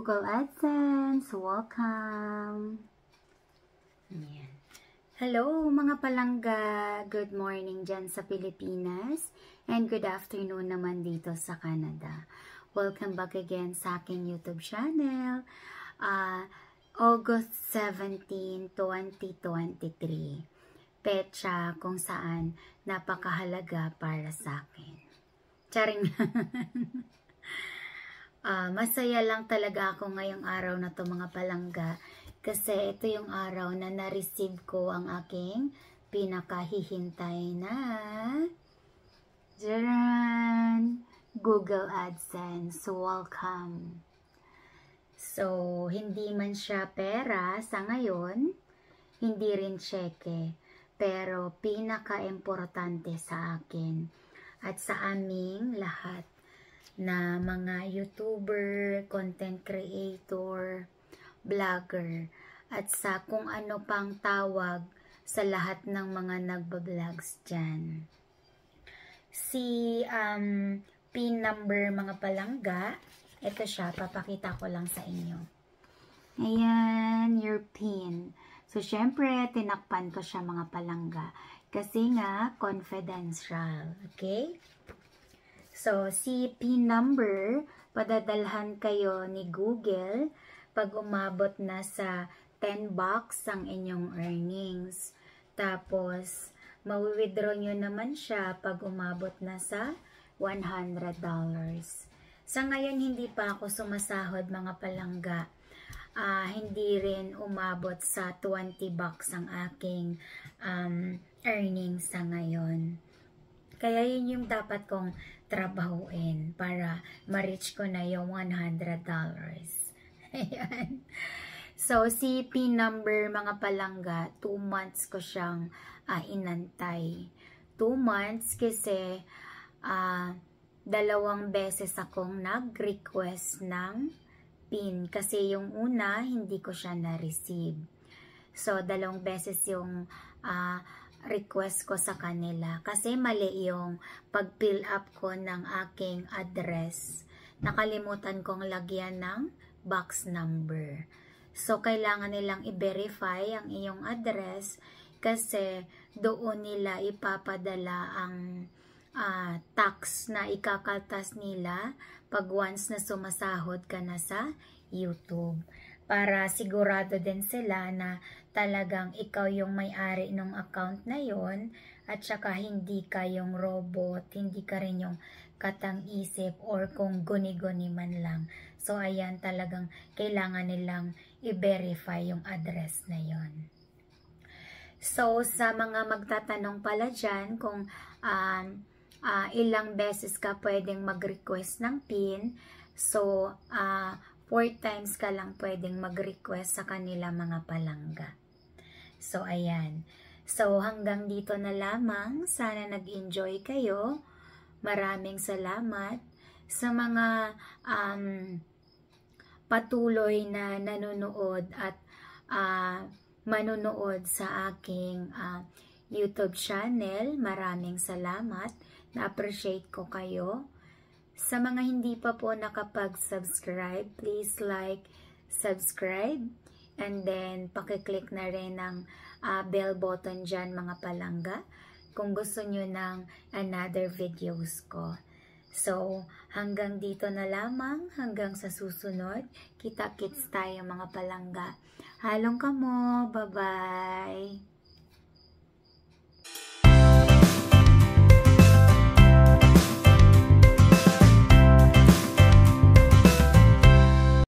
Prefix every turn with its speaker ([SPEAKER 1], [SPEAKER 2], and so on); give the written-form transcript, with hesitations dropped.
[SPEAKER 1] Google AdSense, welcome! Ayan. Hello mga palangga! Good morning dyan sa Pilipinas and good afternoon naman dito sa Canada. Welcome back again sa aking YouTube channel. August 17, 2023. Petsa kung saan napakahalaga para sa akin. Charing masaya lang talaga ako ngayong araw na to mga palangga kasi ito yung araw na na-receive ko ang aking pinakahihintay na Google AdSense. Welcome! So, hindi man siya pera sa ngayon, hindi rin cheque, pero pinaka-importante sa akin at sa aming lahat na mga YouTuber, content creator, vlogger, at sa kung ano pang tawag sa lahat ng mga nagba-vlogs dyan. Si PIN number mga palangga, ito siya, papakita ko lang sa inyo. Ayan, your PIN. So, syempre, tinakpan ko siya mga palangga. Kasi nga, confidential. Okay? So, si PIN number, padadalhan kayo ni Google pag umabot na sa 10 bucks ang inyong earnings. Tapos, ma-withdraw nyo naman siya pag umabot na sa $100. Sa ngayon, hindi pa ako sumasahod mga palangga. Hindi rin umabot sa 20 bucks ang aking earnings sa ngayon. Kaya yun yung dapat kong trabahuin para ma-reach ko na yung $100. Ayan. So, si PIN number mga palangga, 2 months ko siyang inantay. 2 months kasi 2 beses akong nag-request ng PIN. Kasi yung una, hindi ko siya na-receive. So, 2 beses yung request ko sa kanila kasi mali yung pag-fill up ko ng aking address. Nakalimutan kong lagyan ng box number. So, kailangan nilang i-verify ang iyong address kasi doon nila ipapadala ang tax na ikakaltas nila pag once na sumasahod ka na sa YouTube. Para sigurado din sila na talagang ikaw yung may-ari ng account na yon at saka hindi ka yung robot, hindi ka rin yung katang-isip or kung guni-guni man lang. So, ayan talagang kailangan nilang i-verify yung address na yon. So, sa mga magtatanong pala dyan kung ilang beses ka pwedeng mag-request ng PIN, so, 4 times ka lang pwedeng mag-request sa kanila mga palangga. So, ayan. So, hanggang dito na lamang. Sana nag-enjoy kayo. Maraming salamat sa mga patuloy na nanonood at manonood sa aking YouTube channel. Maraming salamat. Na-appreciate ko kayo. Sa mga hindi pa po nakapag-subscribe, please like, subscribe, and then pakiclick na rin ng bell button dyan mga palangga kung gusto nyo ng another videos ko. So, hanggang dito na lamang, hanggang sa susunod, kita-kits tayo mga palangga. Halong kamo, bye-bye!